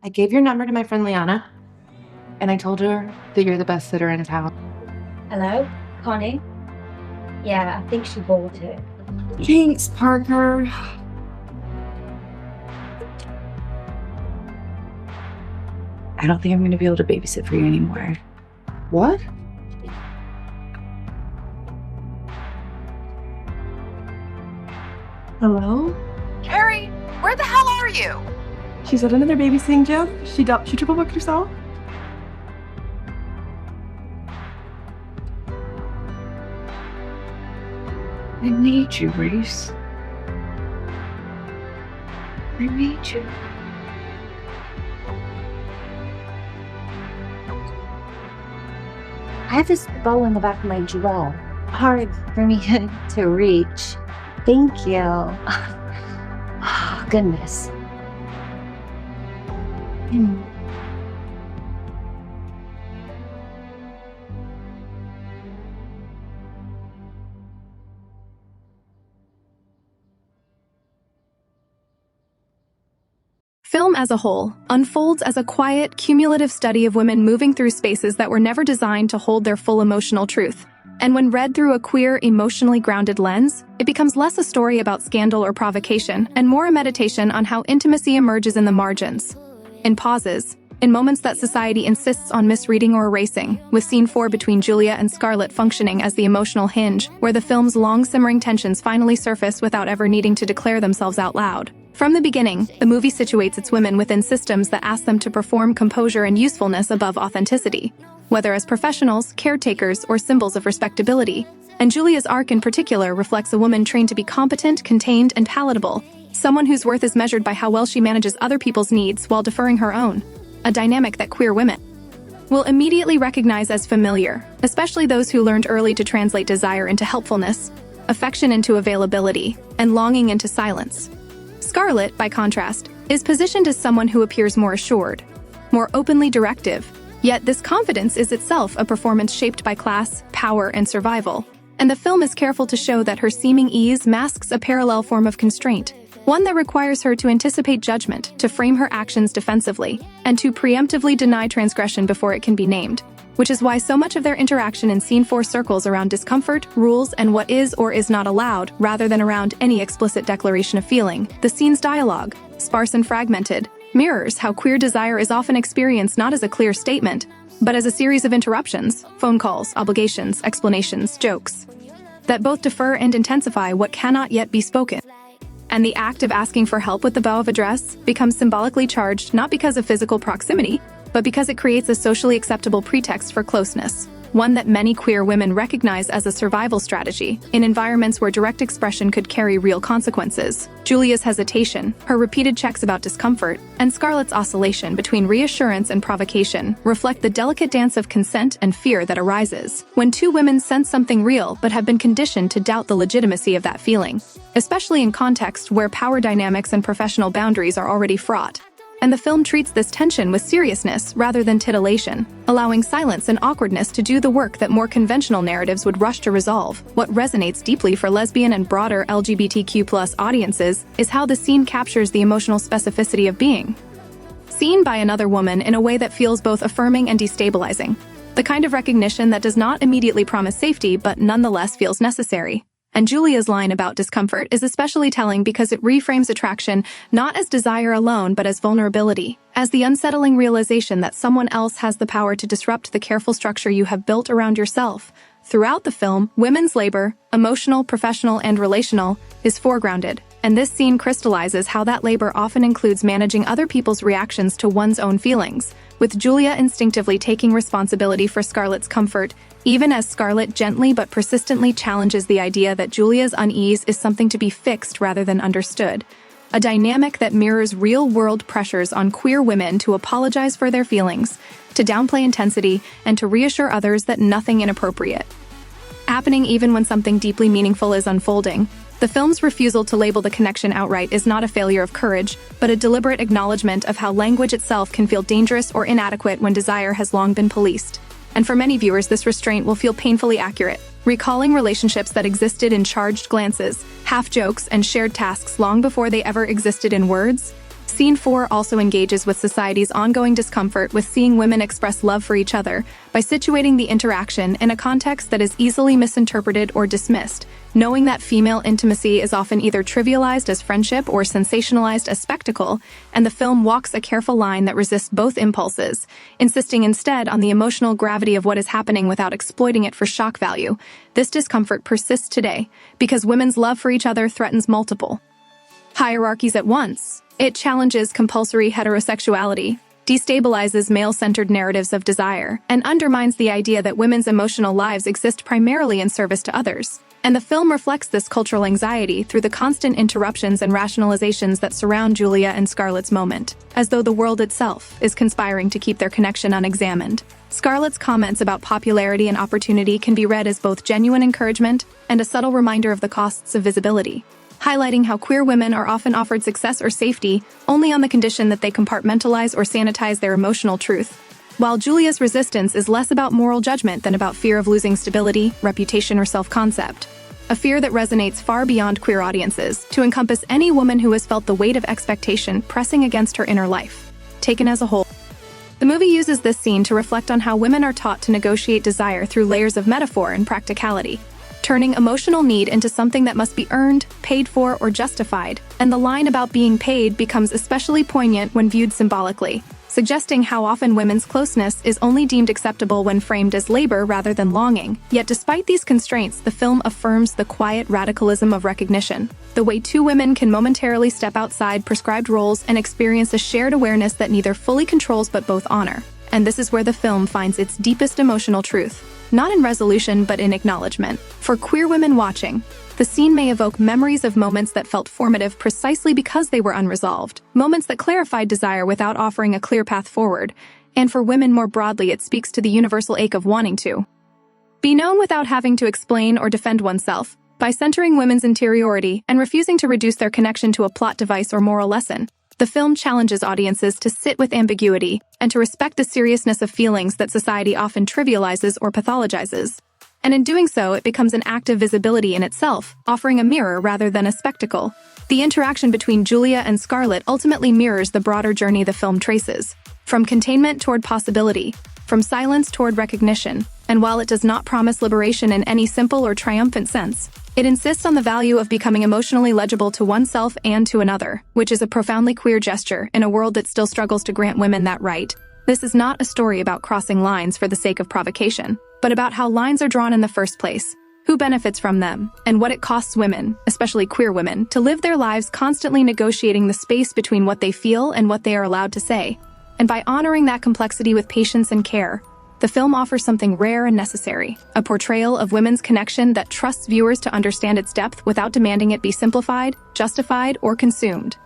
I gave your number to my friend Liana, and I told her that you're the best sitter in town. Hello, Connie? Yeah, I think she bought it. Thanks, Parker. I don't think I'm going to be able to babysit for you anymore. What? Hello? Carrie, where the hell are you? She's at another babysitting job. She triple booked herself. I need you, Reese. I need you. I have this bow in the back of my drawer. Hard for me to reach. Thank you. Oh, goodness. Film as a whole unfolds as a quiet, cumulative study of women moving through spaces that were never designed to hold their full emotional truth. And when read through a queer, emotionally grounded lens, it becomes less a story about scandal or provocation and more a meditation on how intimacy emerges in the margins. In pauses, in moments that society insists on misreading or erasing, with Scene 4 between Julia and Scarlet functioning as the emotional hinge, where the film's long-simmering tensions finally surface without ever needing to declare themselves out loud. From the beginning, the movie situates its women within systems that ask them to perform composure and usefulness above authenticity, whether as professionals, caretakers, or symbols of respectability. And Julia's arc in particular reflects a woman trained to be competent, contained, and palatable, someone whose worth is measured by how well she manages other people's needs while deferring her own, a dynamic that queer women will immediately recognize as familiar, especially those who learned early to translate desire into helpfulness, affection into availability, and longing into silence. Scarlet, by contrast, is positioned as someone who appears more assured, more openly directive, yet this confidence is itself a performance shaped by class, power, and survival. And the film is careful to show that her seeming ease masks a parallel form of constraint, one that requires her to anticipate judgment, to frame her actions defensively, and to preemptively deny transgression before it can be named, which is why so much of their interaction in Scene 4 circles around discomfort, rules, and what is or is not allowed, rather than around any explicit declaration of feeling. The scene's dialogue, sparse and fragmented, mirrors how queer desire is often experienced not as a clear statement, but as a series of interruptions, phone calls, obligations, explanations, jokes, that both defer and intensify what cannot yet be spoken. And the act of asking for help with the bow of a dress becomes symbolically charged not because of physical proximity, but because it creates a socially acceptable pretext for closeness, one that many queer women recognize as a survival strategy in environments where direct expression could carry real consequences. Julia's hesitation, her repeated checks about discomfort, and Scarlet's oscillation between reassurance and provocation reflect the delicate dance of consent and fear that arises when two women sense something real but have been conditioned to doubt the legitimacy of that feeling, especially in contexts where power dynamics and professional boundaries are already fraught. And the film treats this tension with seriousness rather than titillation, allowing silence and awkwardness to do the work that more conventional narratives would rush to resolve. What resonates deeply for lesbian and broader LGBTQ+ audiences is how the scene captures the emotional specificity of being seen by another woman in a way that feels both affirming and destabilizing, the kind of recognition that does not immediately promise safety but nonetheless feels necessary. And Julia's line about discomfort is especially telling because it reframes attraction not as desire alone but as vulnerability, as the unsettling realization that someone else has the power to disrupt the careful structure you have built around yourself. Throughout the film, women's labor, emotional, professional, and relational, is foregrounded, and this scene crystallizes how that labor often includes managing other people's reactions to one's own feelings, with Julia instinctively taking responsibility for Scarlet's comfort, even as Scarlet gently but persistently challenges the idea that Julia's unease is something to be fixed rather than understood, a dynamic that mirrors real-world pressures on queer women to apologize for their feelings, to downplay intensity, and to reassure others that nothing inappropriate happening even when something deeply meaningful is unfolding. The film's refusal to label the connection outright is not a failure of courage, but a deliberate acknowledgement of how language itself can feel dangerous or inadequate when desire has long been policed. And for many viewers, this restraint will feel painfully accurate, recalling relationships that existed in charged glances, half-jokes, and shared tasks long before they ever existed in words. Scene 4 also engages with society's ongoing discomfort with seeing women express love for each other by situating the interaction in a context that is easily misinterpreted or dismissed, knowing that female intimacy is often either trivialized as friendship or sensationalized as spectacle, and the film walks a careful line that resists both impulses, insisting instead on the emotional gravity of what is happening without exploiting it for shock value. This discomfort persists today because women's love for each other threatens multiple hierarchies at once. It challenges compulsory heterosexuality, destabilizes male-centered narratives of desire, and undermines the idea that women's emotional lives exist primarily in service to others. And the film reflects this cultural anxiety through the constant interruptions and rationalizations that surround Julia and Scarlet's moment, as though the world itself is conspiring to keep their connection unexamined. Scarlet's comments about popularity and opportunity can be read as both genuine encouragement and a subtle reminder of the costs of visibility, highlighting how queer women are often offered success or safety only on the condition that they compartmentalize or sanitize their emotional truth. While Julia's resistance is less about moral judgment than about fear of losing stability, reputation, or self-concept, a fear that resonates far beyond queer audiences to encompass any woman who has felt the weight of expectation pressing against her inner life. Taken as a whole, the movie uses this scene to reflect on how women are taught to negotiate desire through layers of metaphor and practicality, turning emotional need into something that must be earned, paid for, or justified, and the line about being paid becomes especially poignant when viewed symbolically, suggesting how often women's closeness is only deemed acceptable when framed as labor rather than longing. Yet despite these constraints, the film affirms the quiet radicalism of recognition, the way two women can momentarily step outside prescribed roles and experience a shared awareness that neither fully controls but both honor. And this is where the film finds its deepest emotional truth, not in resolution but in acknowledgement. For queer women watching, the scene may evoke memories of moments that felt formative precisely because they were unresolved, moments that clarified desire without offering a clear path forward, and for women more broadly it speaks to the universal ache of wanting to be known without having to explain or defend oneself, by centering women's interiority and refusing to reduce their connection to a plot device or moral lesson. The film challenges audiences to sit with ambiguity and to respect the seriousness of feelings that society often trivializes or pathologizes. And in doing so, it becomes an act of visibility in itself, offering a mirror rather than a spectacle. The interaction between Julia and Scarlet ultimately mirrors the broader journey the film traces, from containment toward possibility, from silence toward recognition, and while it does not promise liberation in any simple or triumphant sense, it insists on the value of becoming emotionally legible to oneself and to another, which is a profoundly queer gesture in a world that still struggles to grant women that right. This is not a story about crossing lines for the sake of provocation, but about how lines are drawn in the first place, who benefits from them, and what it costs women, especially queer women, to live their lives constantly negotiating the space between what they feel and what they are allowed to say. And by honoring that complexity with patience and care, the film offers something rare and necessary, a portrayal of women's connection that trusts viewers to understand its depth without demanding it be simplified, justified, or consumed.